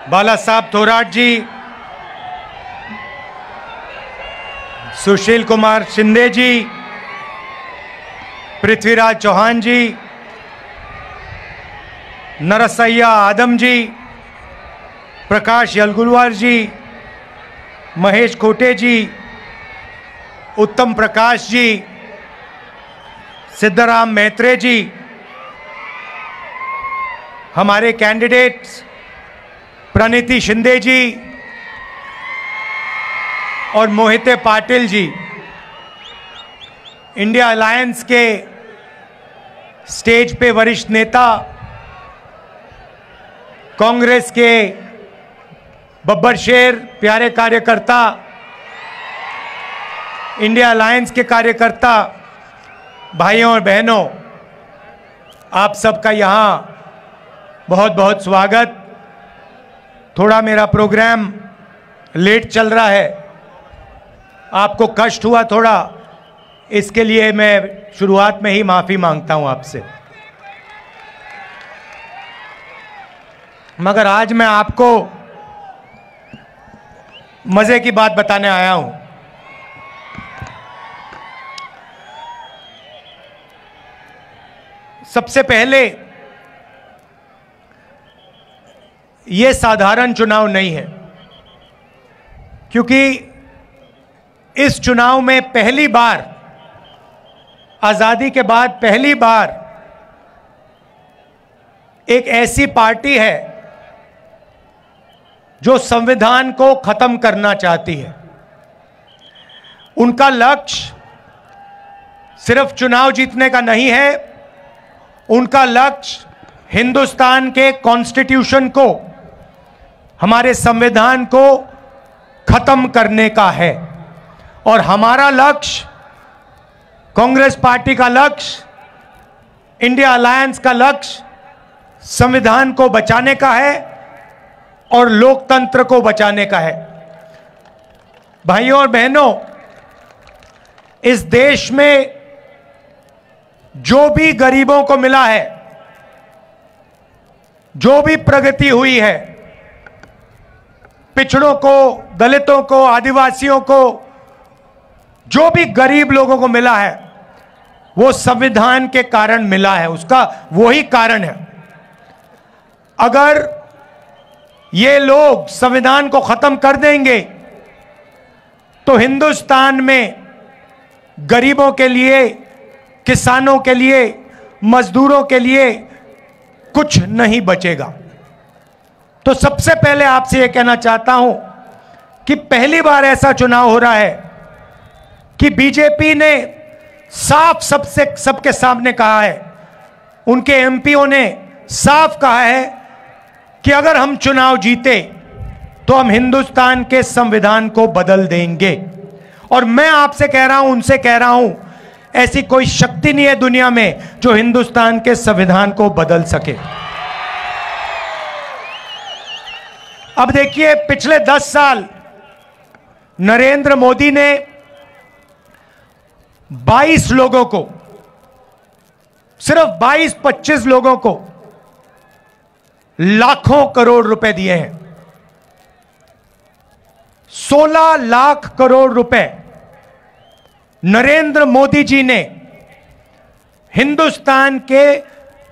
बाला साहब थोराट जी, सुशील कुमार शिंदे जी, पृथ्वीराज चौहान जी, नरसैया आदम जी, प्रकाश यलगुलवार जी, महेश खोटे जी, उत्तम प्रकाश जी, सिद्धराम मैत्रे जी, हमारे कैंडिडेट्स प्रणीति शिंदे जी और मोहिते पाटिल जी, इंडिया अलायंस के स्टेज पे वरिष्ठ नेता, कांग्रेस के बब्बर शेर, प्यारे कार्यकर्ता, इंडिया अलायंस के कार्यकर्ता, भाइयों और बहनों, आप सबका यहाँ बहुत बहुत स्वागत। थोड़ा मेरा प्रोग्राम लेट चल रहा है, आपको कष्ट हुआ थोड़ा, इसके लिए मैं शुरुआत में ही माफी मांगता हूं आपसे। मगर आज मैं आपको मजे की बात बताने आया हूं। सबसे पहले, ये साधारण चुनाव नहीं है, क्योंकि इस चुनाव में पहली बार, आजादी के बाद पहली बार एक ऐसी पार्टी है जो संविधान को खत्म करना चाहती है। उनका लक्ष्य सिर्फ चुनाव जीतने का नहीं है, उनका लक्ष्य हिंदुस्तान के कॉन्स्टिट्यूशन को, हमारे संविधान को खत्म करने का है। और हमारा लक्ष्य, कांग्रेस पार्टी का लक्ष्य, इंडिया अलायंस का लक्ष्य संविधान को बचाने का है और लोकतंत्र को बचाने का है। भाइयों और बहनों, इस देश में जो भी गरीबों को मिला है, जो भी प्रगति हुई है, पिछड़ों को, दलितों को, आदिवासियों को, जो भी गरीब लोगों को मिला है, वो संविधान के कारण मिला है। उसका वही कारण है। अगर ये लोग संविधान को खत्म कर देंगे तो हिंदुस्तान में गरीबों के लिए, किसानों के लिए, मजदूरों के लिए कुछ नहीं बचेगा। तो सबसे पहले आपसे यह कहना चाहता हूं कि पहली बार ऐसा चुनाव हो रहा है कि बीजेपी ने साफ सबके सामने कहा है, उनके एमपीओ ने साफ कहा है कि अगर हम चुनाव जीते तो हम हिंदुस्तान के संविधान को बदल देंगे। और मैं आपसे कह रहा हूं, उनसे कह रहा हूं, ऐसी कोई शक्ति नहीं है दुनिया में जो हिंदुस्तान के संविधान को बदल सके। अब देखिए, पिछले 10 साल नरेंद्र मोदी ने 22 लोगों को, सिर्फ 22-25 लोगों को लाखों करोड़ रुपए दिए हैं। 16 लाख करोड़ रुपए नरेंद्र मोदी जी ने हिंदुस्तान के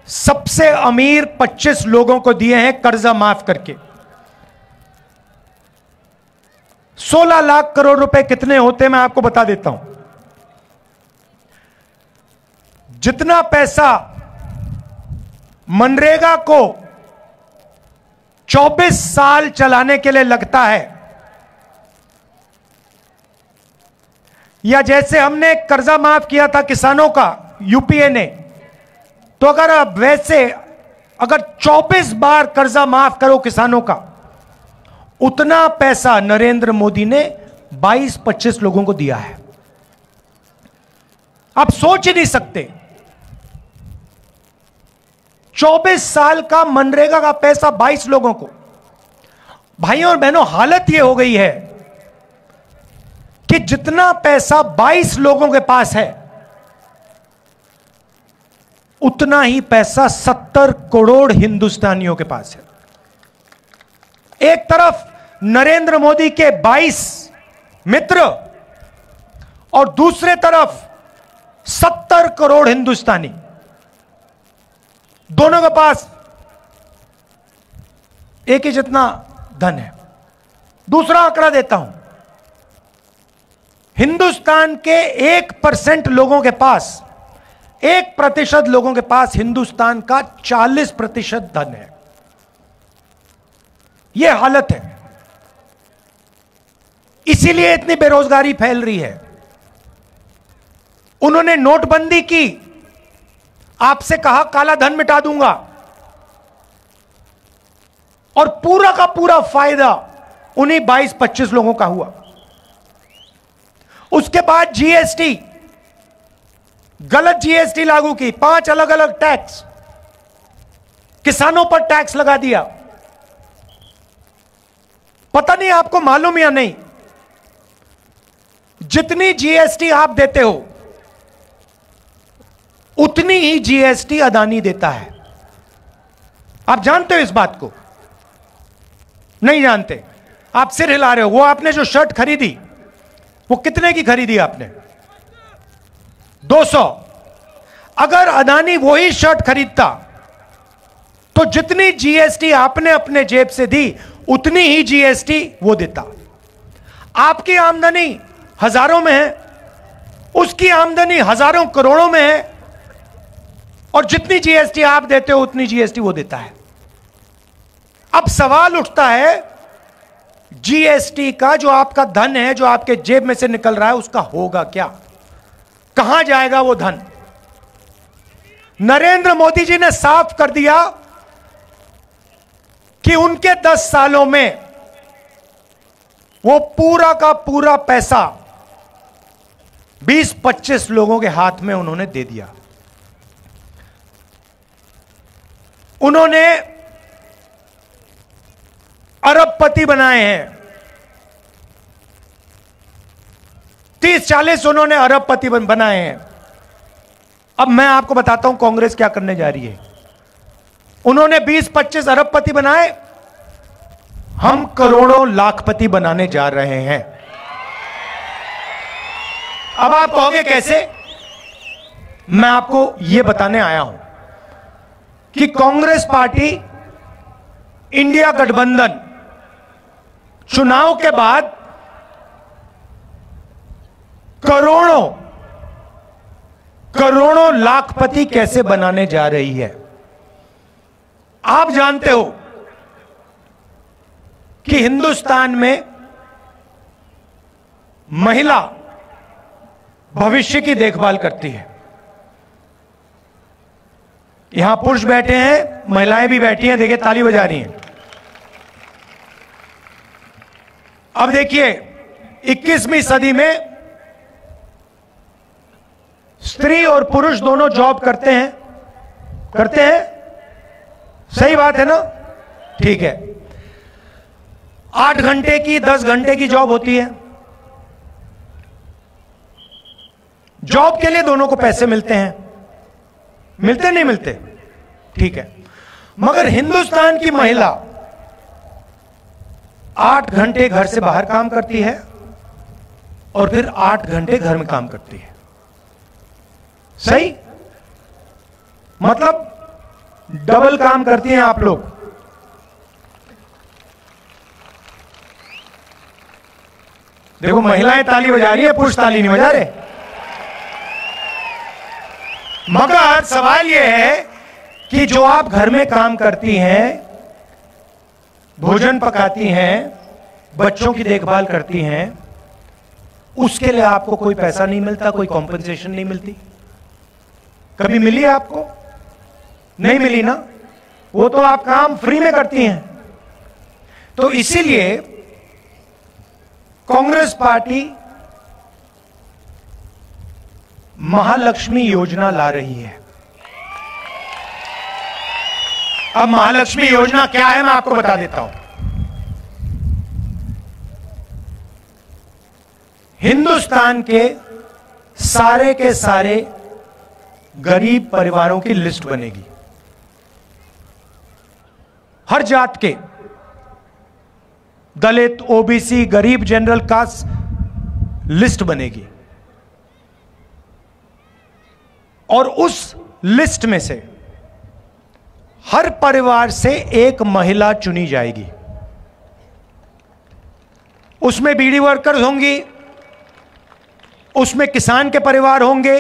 सबसे अमीर 25 लोगों को दिए हैं कर्जा माफ करके। 16 लाख करोड़ रुपए कितने होते, मैं आपको बता देता हूं। जितना पैसा मनरेगा को 24 साल चलाने के लिए लगता है, या जैसे हमने कर्जा माफ किया था किसानों का यूपीए ने, तो अगर आप वैसे अगर 24 बार कर्जा माफ करो किसानों का, उतना पैसा नरेंद्र मोदी ने 22-25 लोगों को दिया है। आप सोच ही नहीं सकते, 24 साल का मनरेगा का पैसा 22 लोगों को। भाइयों और बहनों, हालत यह हो गई है कि जितना पैसा 22 लोगों के पास है, उतना ही पैसा 70 करोड़ हिंदुस्तानियों के पास है। एक तरफ नरेंद्र मोदी के 22 मित्र और दूसरे तरफ 70 करोड़ हिंदुस्तानी, दोनों के पास एक ही जितना धन है। दूसरा आंकड़ा देता हूं, हिंदुस्तान के 1% लोगों के पास, 1% लोगों के पास हिंदुस्तान का 40% धन है। यह हालत है, इसीलिए इतनी बेरोजगारी फैल रही है। उन्होंने नोटबंदी की, आपसे कहा काला धन मिटा दूंगा, और पूरा का पूरा फायदा उन्हीं 22-25 लोगों का हुआ। उसके बाद जीएसटी, गलत जीएसटी लागू की, 5 अलग अलग टैक्स, किसानों पर टैक्स लगा दिया। पता नहीं आपको मालूम या नहीं, जितनी जीएसटी आप देते हो उतनी ही जीएसटी अदानी देता है। आप जानते हो इस बात को? नहीं जानते? आप सिर हिला रहे हो। वो आपने जो शर्ट खरीदी, वो कितने की खरीदी आपने? 200। अगर अदानी वही शर्ट खरीदता तो जितनी जीएसटी आपने अपने जेब से दी उतनी ही जीएसटी वो देता। आपकी आमदनी हजारों में है, उसकी आमदनी हजारों करोड़ों में है, और जितनी जीएसटी आप देते हो उतनी जीएसटी वो देता है। अब सवाल उठता है, जीएसटी का जो आपका धन है, जो आपके जेब में से निकल रहा है, उसका होगा क्या? कहां जाएगा वो धन? नरेंद्र मोदी जी ने साफ कर दिया कि उनके 10 सालों में वो पूरा का पूरा पैसा 20-25 लोगों के हाथ में उन्होंने दे दिया। उन्होंने अरबपति बनाए हैं, 30-40 उन्होंने अरबपति बनाए हैं। अब मैं आपको बताता हूं कांग्रेस क्या करने जा रही है। उन्होंने 20-25 अरबपति बनाए, हम करोड़ों लाखपति बनाने जा रहे हैं। अब आप कहोगे कैसे? मैं आपको यह बताने आया हूं कि कांग्रेस पार्टी, इंडिया गठबंधन चुनाव के बाद करोड़ों लाखपति कैसे बनाने जा रही है। आप जानते हो कि हिंदुस्तान में महिला भविष्य की देखभाल करती है। यहां पुरुष बैठे हैं, महिलाएं भी बैठी हैं, देखिए ताली बजा रही हैं। अब देखिए 21वीं सदी में स्त्री और पुरुष दोनों जॉब करते हैं? सही बात है ना? ठीक है। 8 घंटे की, 10 घंटे की जॉब होती है। जॉब के लिए दोनों को पैसे मिलते हैं, मिलते नहीं मिलते? ठीक है। मगर हिंदुस्तान की महिला 8 घंटे घर से बाहर काम करती है और फिर 8 घंटे घर में काम करती है। सही? मतलब डबल काम करती हैं आप लोग। देखो महिलाएं ताली बजा रही है, पुरुष ताली नहीं बजा रहे। मगर सवाल यह है कि जो आप घर में काम करती हैं, भोजन पकाती हैं, बच्चों की देखभाल करती हैं, उसके लिए आपको कोई पैसा नहीं मिलता, कोई कॉम्पेंसेशन नहीं मिलती। कभी मिली है आपको? नहीं मिली ना? वो तो आप काम फ्री में करती हैं। तो इसीलिए कांग्रेस पार्टी महालक्ष्मी योजना ला रही है। अब महालक्ष्मी योजना क्या है मैं आपको बता देता हूं। हिंदुस्तान के सारे गरीब परिवारों की लिस्ट बनेगी, हर जात के, दलित, ओबीसी, गरीब, जनरल कास्ट लिस्ट बनेगी और उस लिस्ट में से हर परिवार से एक महिला चुनी जाएगी। उसमें बीड़ी वर्कर्स होंगी, उसमें किसान के परिवार होंगे,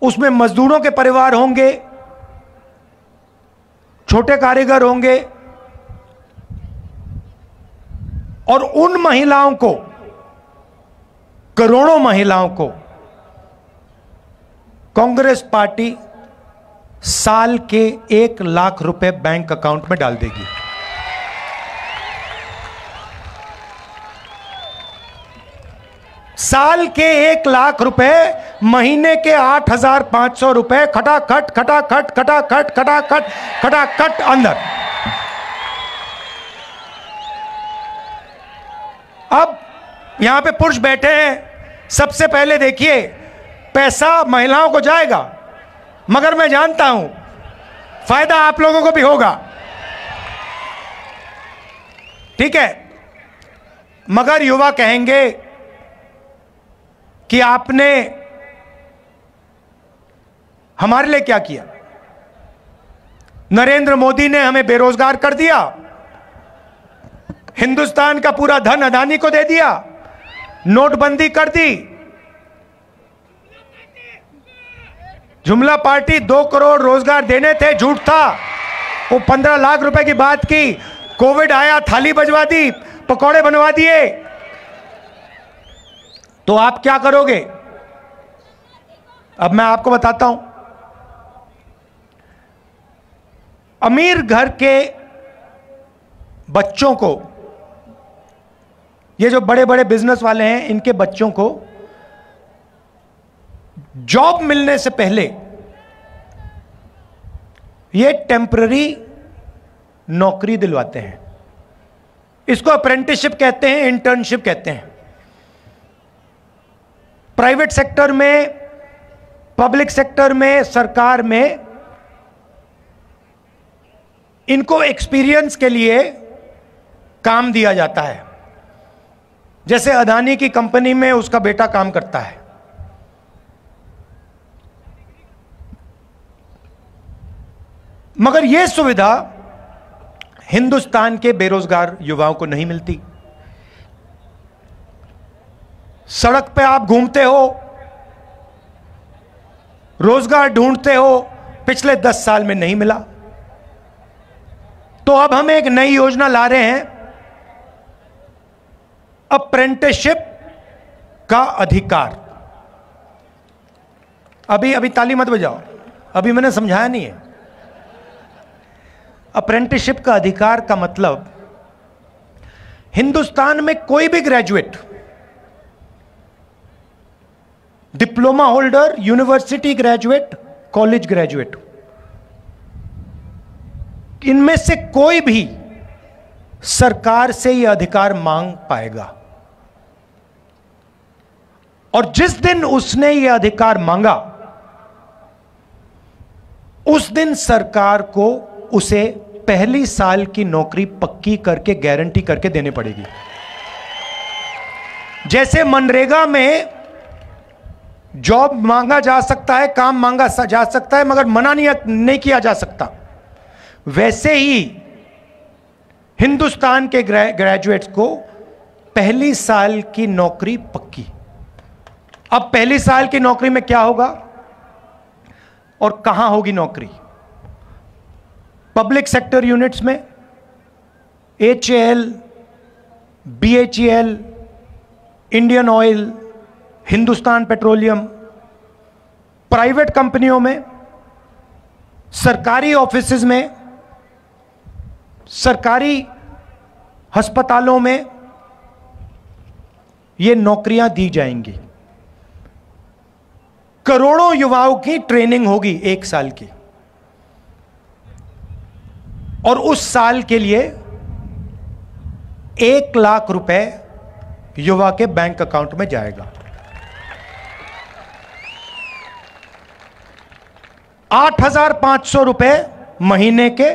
उसमें मजदूरों के परिवार होंगे, छोटे कारीगर होंगे और उन महिलाओं को, करोड़ों महिलाओं को कांग्रेस पार्टी साल के 1 लाख रुपए बैंक अकाउंट में डाल देगी। साल के 1 लाख रुपए, महीने के 8,500 रुपए, खटाखट खटाखट खटाखट खटाखट खटाखट अंदर। अब यहां पे पुरुष बैठे हैं, सबसे पहले देखिए पैसा महिलाओं को जाएगा, मगर मैं जानता हूं फायदा आप लोगों को भी होगा, ठीक है। मगर युवा कहेंगे कि आपने हमारे लिए क्या किया? नरेंद्र मोदी ने हमें बेरोजगार कर दिया, हिंदुस्तान का पूरा धन अदानी को दे दिया, नोटबंदी कर दी, जुमला पार्टी 2 करोड़ रोजगार देने थे, झूठ था, वो 15 लाख रुपए की बात की, कोविड आया, थाली बजवा दी, पकौड़े बनवा दिए। तो आप क्या करोगे? अब मैं आपको बताता हूं। अमीर घर के बच्चों को, ये जो बड़े बड़े बिजनेस वाले हैं, इनके बच्चों को जॉब मिलने से पहले ये टेम्पररी नौकरी दिलवाते हैं। इसको अप्रेंटिसशिप कहते हैं, इंटर्नशिप कहते हैं। प्राइवेट सेक्टर में, पब्लिक सेक्टर में, सरकार में इनको एक्सपीरियंस के लिए काम दिया जाता है। जैसे अदानी की कंपनी में उसका बेटा काम करता है। मगर यह सुविधा हिंदुस्तान के बेरोजगार युवाओं को नहीं मिलती। सड़क पे आप घूमते हो, रोजगार ढूंढते हो, पिछले 10 साल में नहीं मिला। तो अब हम एक नई योजना ला रहे हैं, अप्रेंटिसशिप का अधिकार। अभी ताली मत बजाओ, अभी मैंने समझाया नहीं है। अप्रेंटिसशिप का अधिकार का मतलब, हिंदुस्तान में कोई भी graduate, diploma holder, university graduate, college graduate, इनमें से कोई भी सरकार से यह अधिकार मांग पाएगा। और जिस दिन उसने यह अधिकार मांगा, उस दिन सरकार को उसे पहली साल की नौकरी पक्की करके, गारंटी करके देनी पड़ेगी। जैसे मनरेगा में जॉब मांगा जा सकता है, काम मांगा जा सकता है, मगर मना नहीं किया जा सकता, वैसे ही हिंदुस्तान के ग्रेजुएट्स को पहली साल की नौकरी पक्की। अब पहली साल की नौकरी में क्या होगा और कहां होगी नौकरी? पब्लिक सेक्टर यूनिट्स में, HAL, BHEL, Indian oil, Hindustan petroleum, private कंपनियों में, सरकारी ऑफिसेज में, सरकारी अस्पतालों में ये नौकरियां दी जाएंगी। करोड़ों युवाओं की ट्रेनिंग होगी 1 साल की, और उस साल के लिए 1 लाख रुपए युवा के बैंक अकाउंट में जाएगा। 8,500 रुपए महीने के,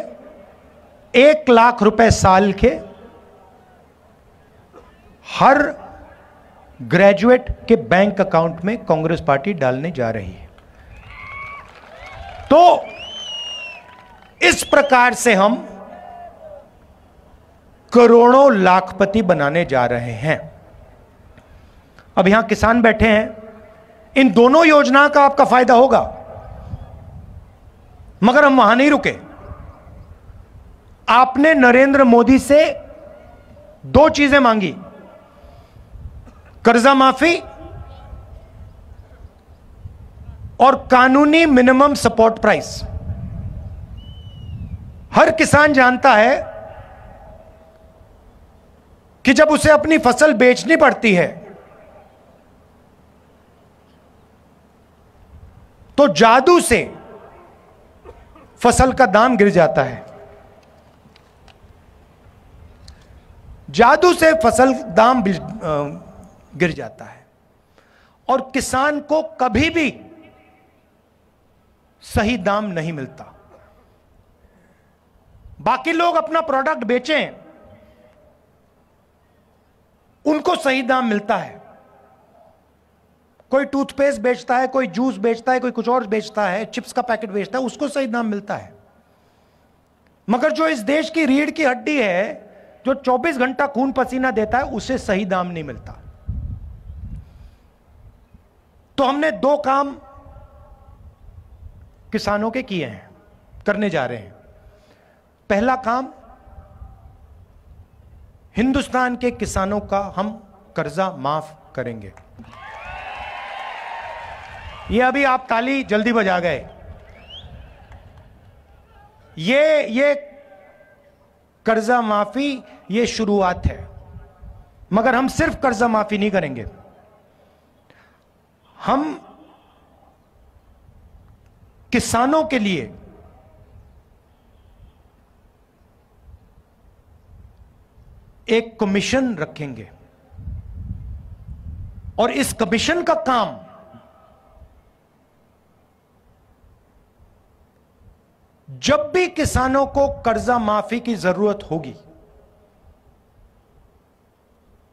1 लाख रुपए साल के, हर ग्रेजुएट के बैंक अकाउंट में कांग्रेस पार्टी डालने जा रही है। तो इस प्रकार से हम करोड़ों लाखपति बनाने जा रहे हैं। अब यहां किसान बैठे हैं, इन दोनों योजना का आपका फायदा होगा, मगर हम वहां नहीं रुके। आपने नरेंद्र मोदी से दो चीजें मांगी, कर्जा माफी और कानूनी मिनिमम सपोर्ट प्राइस। हर किसान जानता है कि जब उसे अपनी फसल बेचनी पड़ती है तो जादू से फसल का दाम गिर जाता है, जादू से फसल दाम गिर जाता है और किसान को कभी भी सही दाम नहीं मिलता। बाकी लोग अपना प्रोडक्ट बेचें, उनको सही दाम मिलता है। कोई टूथपेस्ट बेचता है, कोई जूस बेचता है, कोई कुछ और बेचता है, चिप्स का पैकेट बेचता है, उसको सही दाम मिलता है। मगर जो इस देश की रीढ़ की हड्डी है, जो 24 घंटा खून पसीना देता है, उसे सही दाम नहीं मिलता। तो हमने दो काम किसानों के किए हैं, करने जा रहे हैं। पहला काम, हिंदुस्तान के किसानों का हम कर्जा माफ करेंगे। ये अभी आप ताली जल्दी बजा गए, ये कर्जा माफी ये शुरुआत है, मगर हम सिर्फ कर्जा माफी नहीं करेंगे। हम किसानों के लिए एक कमीशन रखेंगे और इस कमीशन का काम जब भी किसानों को कर्जा माफी की जरूरत होगी,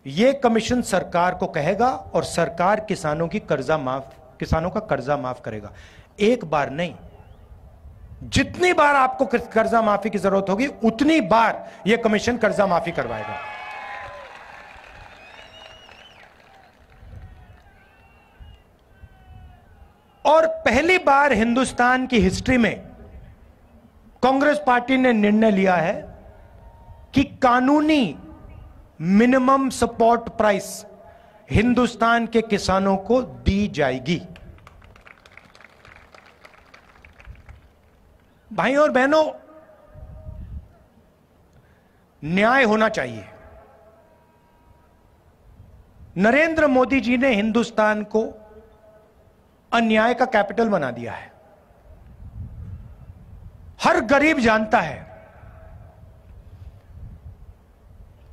यह कमीशन सरकार को कहेगा और सरकार किसानों का कर्जा माफ करेगा। एक बार नहीं, जितनी बार आपको कर्जा माफी की जरूरत होगी उतनी बार यह कमीशन कर्जा माफी करवाएगा। और पहली बार हिंदुस्तान की हिस्ट्री में कांग्रेस पार्टी ने निर्णय लिया है कि कानूनी मिनिमम सपोर्ट प्राइस हिंदुस्तान के किसानों को दी जाएगी। भाइयों और बहनों, न्याय होना चाहिए। नरेंद्र मोदी जी ने हिंदुस्तान को अन्याय का कैपिटल बना दिया है। हर गरीब जानता है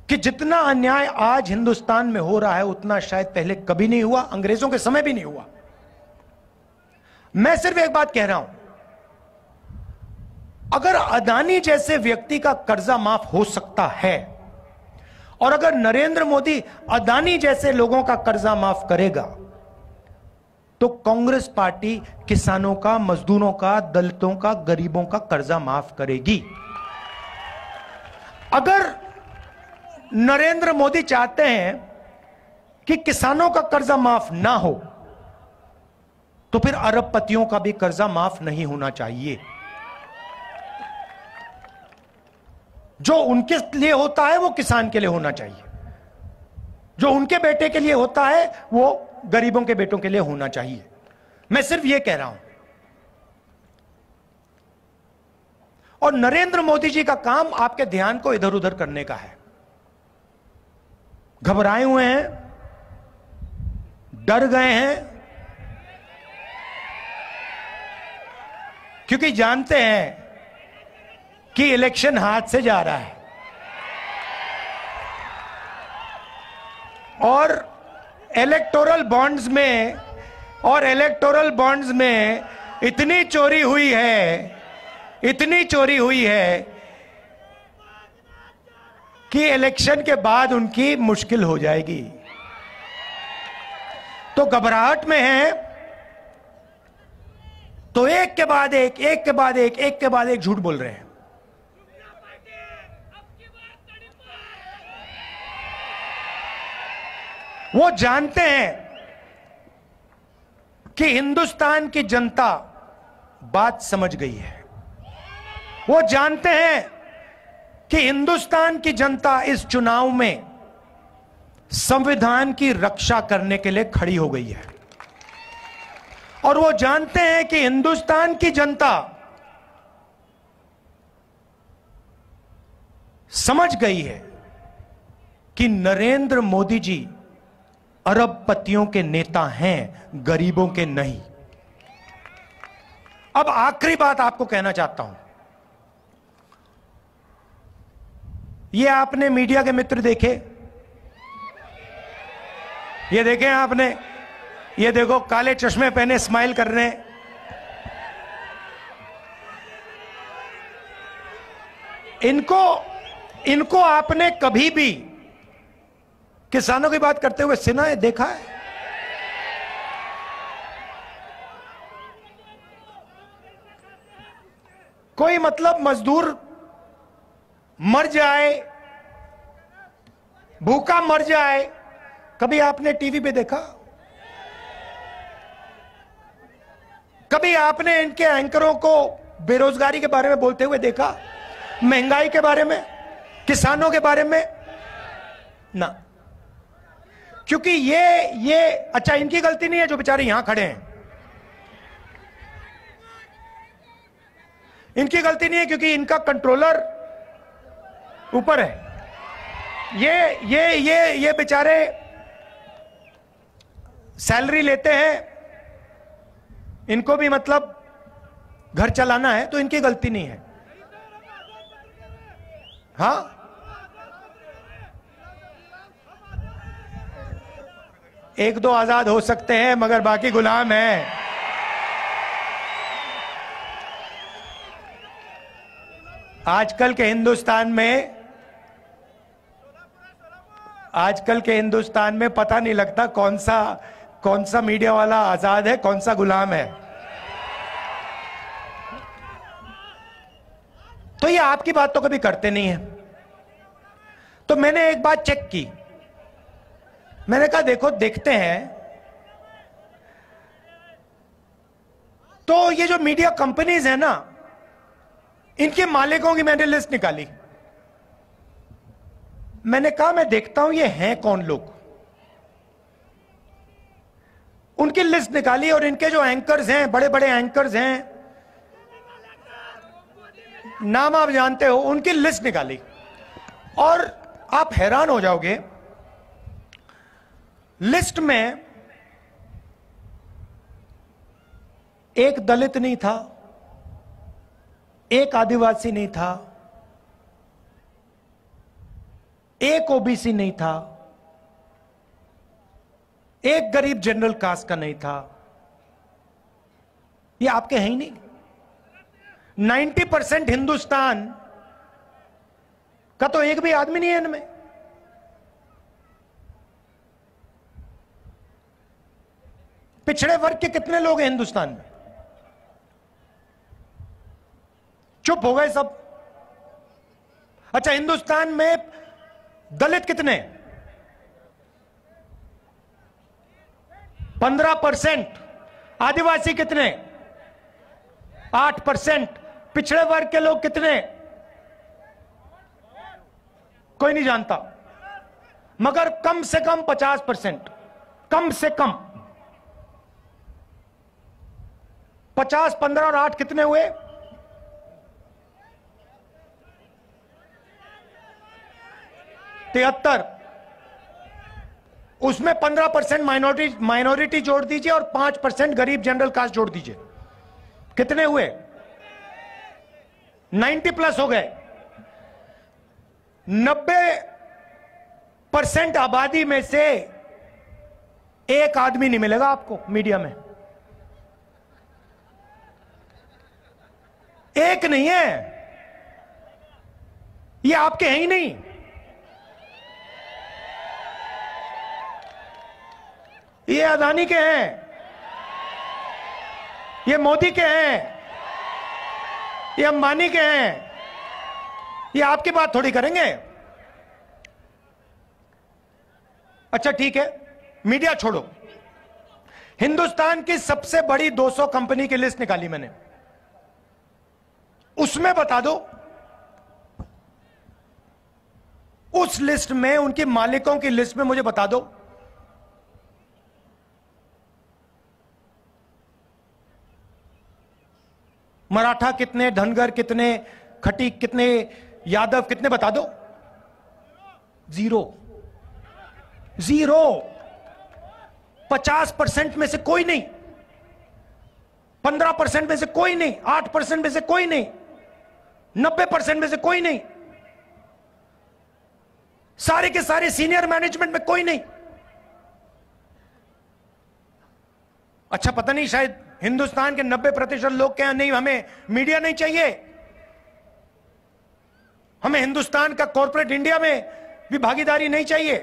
कि जितना अन्याय आज हिंदुस्तान में हो रहा है उतना शायद पहले कभी नहीं हुआ, अंग्रेजों के समय भी नहीं हुआ। मैं सिर्फ एक बात कह रहा हूं, अगर अदानी जैसे व्यक्ति का कर्जा माफ हो सकता है और अगर नरेंद्र मोदी अदानी जैसे लोगों का कर्जा माफ करेगा, तो कांग्रेस पार्टी किसानों का, मजदूरों का, दलितों का, गरीबों का कर्जा माफ करेगी। अगर नरेंद्र मोदी चाहते हैं कि किसानों का कर्जा माफ ना हो, तो फिर अरबपतियों का भी कर्जा माफ नहीं होना चाहिए। जो उनके लिए होता है वो किसान के लिए होना चाहिए, जो उनके बेटे के लिए होता है वो गरीबों के बेटों के लिए होना चाहिए। मैं सिर्फ ये कह रहा हूं। और नरेंद्र मोदी जी का काम आपके ध्यान को इधर उधर करने का है। घबराए हुए हैं, डर गए हैं, क्योंकि जानते हैं कि इलेक्शन हाथ से जा रहा है और इलेक्टोरल बॉन्ड्स में इतनी चोरी हुई है कि इलेक्शन के बाद उनकी मुश्किल हो जाएगी, तो घबराहट में है, तो एक के बाद एक, एक के बाद एक, एक के बाद एक झूठ बोल रहे हैं। वो जानते हैं कि हिंदुस्तान की जनता बात समझ गई है। वो जानते हैं कि हिंदुस्तान की जनता इस चुनाव में संविधान की रक्षा करने के लिए खड़ी हो गई है, और वो जानते हैं कि हिंदुस्तान की जनता समझ गई है कि नरेंद्र मोदी जी अरबपतियों के नेता हैं, गरीबों के नहीं। अब आखिरी बात आपको कहना चाहता हूं, ये आपने मीडिया के मित्र देखे, ये देखे आपने, ये देखो काले चश्मे पहने स्माइल कर रहे हैं। इनको आपने कभी भी किसानों की बात करते हुए सुना है, देखा है? कोई मतलब मजदूर मर जाए, भूखा मर जाए, कभी आपने टीवी पे देखा? कभी आपने इनके एंकरों को बेरोजगारी के बारे में बोलते हुए देखा? महंगाई के बारे में, किसानों के बारे में? ना, क्योंकि ये अच्छा, इनकी गलती नहीं है जो बेचारे यहां खड़े हैं, इनकी गलती नहीं है, क्योंकि इनका कंट्रोलर ऊपर है। ये बेचारे सैलरी लेते हैं, इनको भी मतलब घर चलाना है, तो इनकी गलती नहीं है। हाँ, एक दो आजाद हो सकते हैं, मगर बाकी गुलाम हैं। आजकल के हिंदुस्तान में पता नहीं लगता कौन सा मीडिया वाला आजाद है, कौन सा गुलाम है। तो ये आपकी बात तो कभी करते नहीं है। तो मैंने एक बात चेक की, मैंने कहा देखो, देखते हैं। तो ये जो मीडिया कंपनीज है ना, इनके मालिकों की मैंने लिस्ट निकाली। मैंने कहा मैं देखता हूं ये हैं कौन लोग। उनकी लिस्ट निकाली, और इनके जो एंकर्स हैं, बड़े बड़े एंकर्स हैं, नाम आप जानते हो, उनकी लिस्ट निकाली। और आप हैरान हो जाओगे, लिस्ट में एक दलित नहीं था, एक आदिवासी नहीं था, एक ओबीसी नहीं था, एक गरीब जनरल कास्ट का नहीं था। ये आपके हैं ही नहीं। 90% हिंदुस्तान का तो एक भी आदमी नहीं है इनमें। पिछड़े वर्ग के कितने लोग हैं हिंदुस्तान में? चुप हो गए सब। अच्छा, हिंदुस्तान में दलित कितने? 15%। आदिवासी कितने? 8%। पिछड़े वर्ग के लोग कितने? कोई नहीं जानता, मगर कम से कम 50%। कम से कम 50, 15 और 8 कितने हुए? 73। उसमें 15% माइनॉरिटी जोड़ दीजिए और 5% गरीब जनरल कास्ट जोड़ दीजिए, कितने हुए? 90+ हो गए। 90% आबादी में से एक आदमी नहीं मिलेगा आपको मीडिया में। एक नहीं है, ये आपके हैं ही नहीं। ये अदानी के हैं, ये मोदी के हैं, ये अंबानी के हैं, ये आपकी बात थोड़ी करेंगे। अच्छा ठीक है, मीडिया छोड़ो, हिंदुस्तान की सबसे बड़ी 200 कंपनी की लिस्ट निकाली मैंने, उसमें बता दो, उस लिस्ट में, उनके मालिकों की लिस्ट में मुझे बता दो मराठा कितने, धनगर कितने, खटीक कितने, यादव कितने, बता दो। Zero, zero. 50% में से कोई नहीं, 15% में से कोई नहीं, 8% में से कोई नहीं, 90% में से कोई नहीं, सारे के सारे सीनियर मैनेजमेंट में कोई नहीं। अच्छा पता नहीं, शायद हिंदुस्तान के 90% लोग क्या, नहीं हमें मीडिया नहीं चाहिए, हमें हिंदुस्तान का कॉर्पोरेट इंडिया में भी भागीदारी नहीं चाहिए,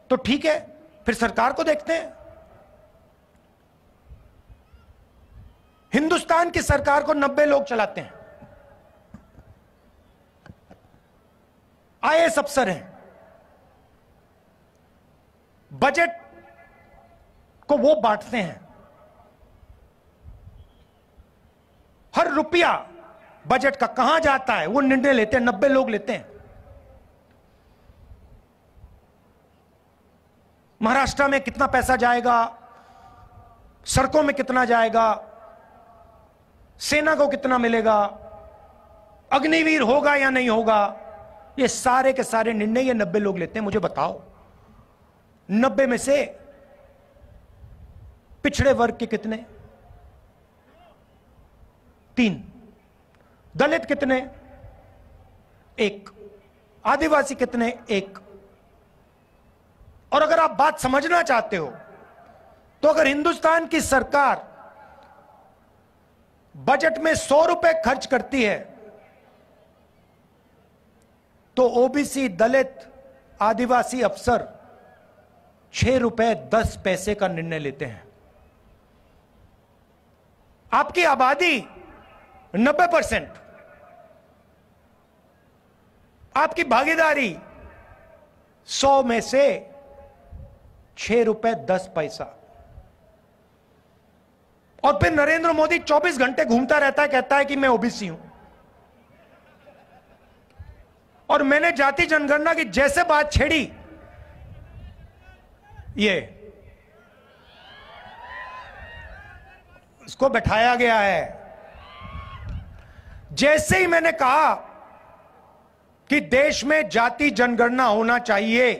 तो ठीक है, फिर सरकार को देखते हैं। हिंदुस्तान की सरकार को 90 लोग चलाते हैं, आईएएस अफसर हैं, बजट को वो बांटते हैं, हर रुपया बजट का कहां जाता है वो निर्णय लेते हैं, 90 लोग लेते हैं। महाराष्ट्र में कितना पैसा जाएगा, सड़कों में कितना जाएगा, सेना को कितना मिलेगा, अग्निवीर होगा या नहीं होगा, ये सारे के सारे निर्णय ये 90 लोग लेते हैं। मुझे बताओ 90 में से पिछड़े वर्ग के कितने? 3। दलित कितने? 1। आदिवासी कितने? 1। और अगर आप बात समझना चाहते हो तो अगर हिंदुस्तान की सरकार बजट में 100 रुपए खर्च करती है तो ओबीसी, दलित, आदिवासी अफसर 6 रुपए 10 पैसे का निर्णय लेते हैं। आपकी आबादी 90%, आपकी भागीदारी 100 में से 6 रुपए 10 पैसा। और फिर नरेंद्र मोदी 24 घंटे घूमता रहता है, कहता है कि मैं ओबीसी हूं। और मैंने जाति जनगणना की जैसे बात छेड़ी, ये इसको बैठाया गया है। जैसे ही मैंने कहा कि देश में जाति जनगणना होना चाहिए,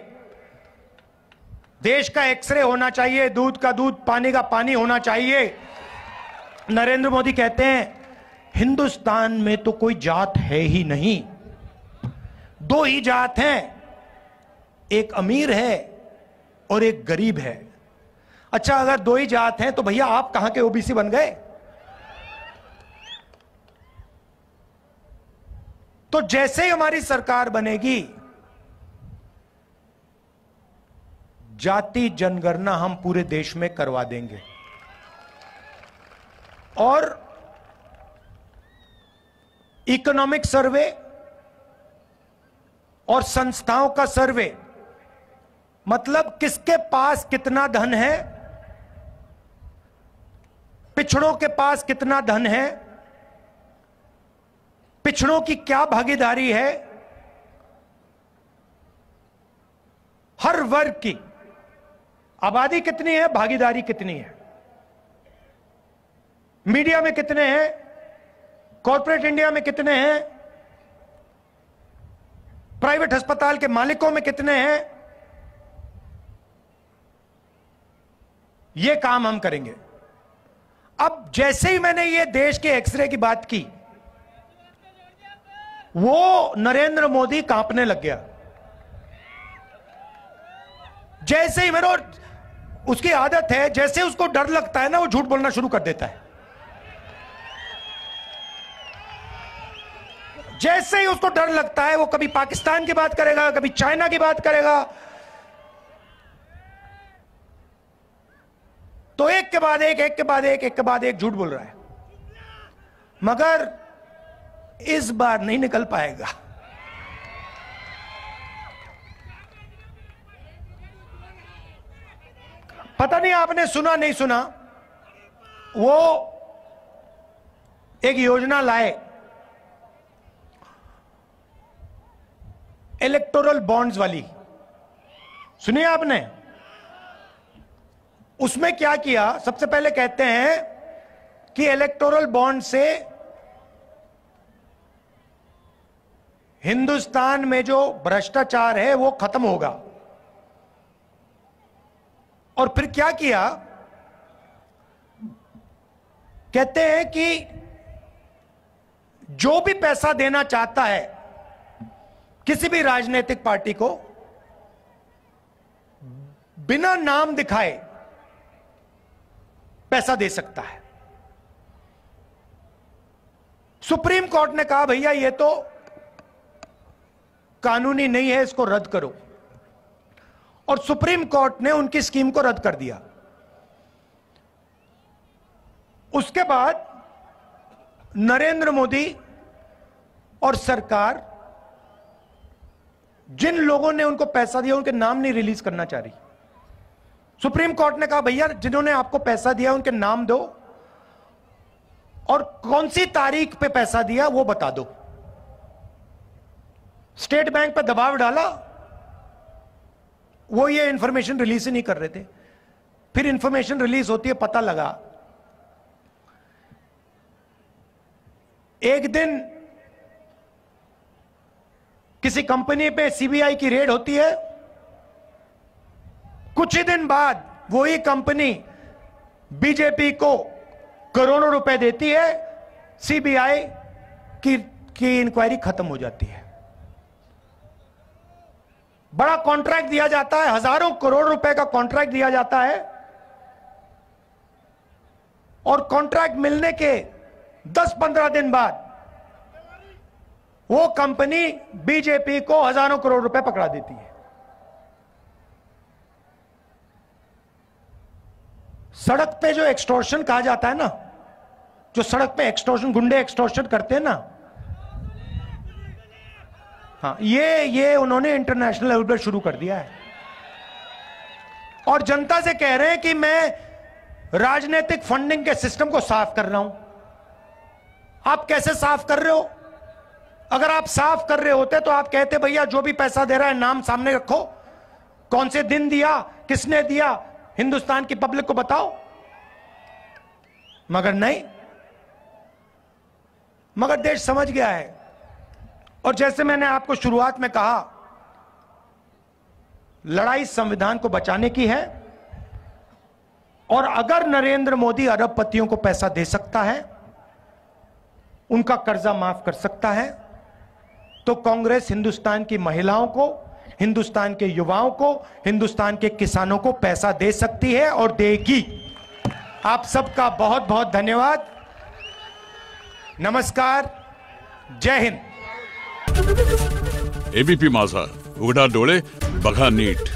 देश का एक्सरे होना चाहिए, दूध का दूध, पानी का पानी होना चाहिए, नरेंद्र मोदी कहते हैं हिंदुस्तान में तो कोई जात है ही नहीं, 2 ही जात हैं, एक अमीर है और एक गरीब है। अच्छा अगर 2 ही जात हैं तो भैया आप कहां के ओबीसी बन गए? तो जैसे ही हमारी सरकार बनेगी, जाति जनगणना हम पूरे देश में करवा देंगे। और इकोनॉमिक सर्वे और संस्थाओं का सर्वे, मतलब किसके पास कितना धन है, पिछड़ों के पास कितना धन है, पिछड़ों की क्या भागीदारी है, हर वर्ग की आबादी कितनी है, भागीदारी कितनी है, मीडिया में कितने हैं, कॉर्पोरेट इंडिया में कितने हैं, प्राइवेट अस्पताल के मालिकों में कितने हैं, यह काम हम करेंगे। अब जैसे ही मैंने ये देश के एक्सरे की बात की, वो नरेंद्र मोदी कांपने लग गया। जैसे ही मेरे, उसकी आदत है, जैसे उसको डर लगता है ना, वो झूठ बोलना शुरू कर देता है। जैसे ही उसको डर लगता है वो कभी पाकिस्तान की बात करेगा, कभी चाइना की बात करेगा। तो एक के बाद एक झूठ बोल रहा है, मगर इस बार नहीं निकल पाएगा। पता नहीं आपने सुना नहीं सुना, वो एक योजना लाए इलेक्टोरल बॉन्ड्स वाली, सुनिए आपने? उसमें क्या किया, सबसे पहले कहते हैं कि इलेक्टोरल बॉन्ड से हिंदुस्तान में जो भ्रष्टाचार है वो खत्म होगा। और फिर क्या किया, कहते हैं कि जो भी पैसा देना चाहता है किसी भी राजनीतिक पार्टी को, बिना नाम दिखाए पैसा दे सकता है। सुप्रीम कोर्ट ने कहा भैया ये तो कानूनी नहीं है, इसको रद्द करो, और सुप्रीम कोर्ट ने उनकी स्कीम को रद्द कर दिया। उसके बाद नरेंद्र मोदी और सरकार जिन लोगों ने उनको पैसा दिया उनके नाम नहीं रिलीज करना चाह रही। सुप्रीम कोर्ट ने कहा भैया जिन्होंने आपको पैसा दिया उनके नाम दो, और कौन सी तारीख पे पैसा दिया वो बता दो। स्टेट बैंक पर दबाव डाला, वो ये इंफॉर्मेशन रिलीज ही नहीं कर रहे थे। फिर इंफॉर्मेशन रिलीज होती है, पता लगा एक दिन किसी कंपनी पे सीबीआई की रेड होती है, कुछ ही दिन बाद वही कंपनी बीजेपी को करोड़ों रुपए देती है, सीबीआई की इंक्वायरी खत्म हो जाती है। बड़ा कॉन्ट्रैक्ट दिया जाता है, हजारों करोड़ रुपए का कॉन्ट्रैक्ट दिया जाता है, और कॉन्ट्रैक्ट मिलने के 10-15 दिन बाद वो कंपनी बीजेपी को हजारों करोड़ रुपए पकड़ा देती है। सड़क पे जो एक्सटॉर्शन कहा जाता है ना, जो सड़क पे एक्सटॉर्शन, गुंडे एक्सटॉर्शन करते हैं ना, हाँ, ये उन्होंने इंटरनेशनल लेवल पर शुरू कर दिया है। और जनता से कह रहे हैं कि मैं राजनीतिक फंडिंग के सिस्टम को साफ कर रहा हूं। आप कैसे साफ कर रहे हो? अगर आप साफ कर रहे होते तो आप कहते भैया जो भी पैसा दे रहा है नाम सामने रखो, कौन से दिन दिया, किसने दिया, हिंदुस्तान की पब्लिक को बताओ। मगर नहीं, मगर देश समझ गया है। और जैसे मैंने आपको शुरुआत में कहा, लड़ाई संविधान को बचाने की है, और अगर नरेंद्र मोदी अरबपतियों को पैसा दे सकता है, उनका कर्जा माफ कर सकता है, तो कांग्रेस हिंदुस्तान की महिलाओं को, हिंदुस्तान के युवाओं को, हिंदुस्तान के किसानों को पैसा दे सकती है और देगी। आप सबका बहुत बहुत धन्यवाद। नमस्कार, जय हिंद। एबीपी माझा, उघडा डोळे बघा नीट।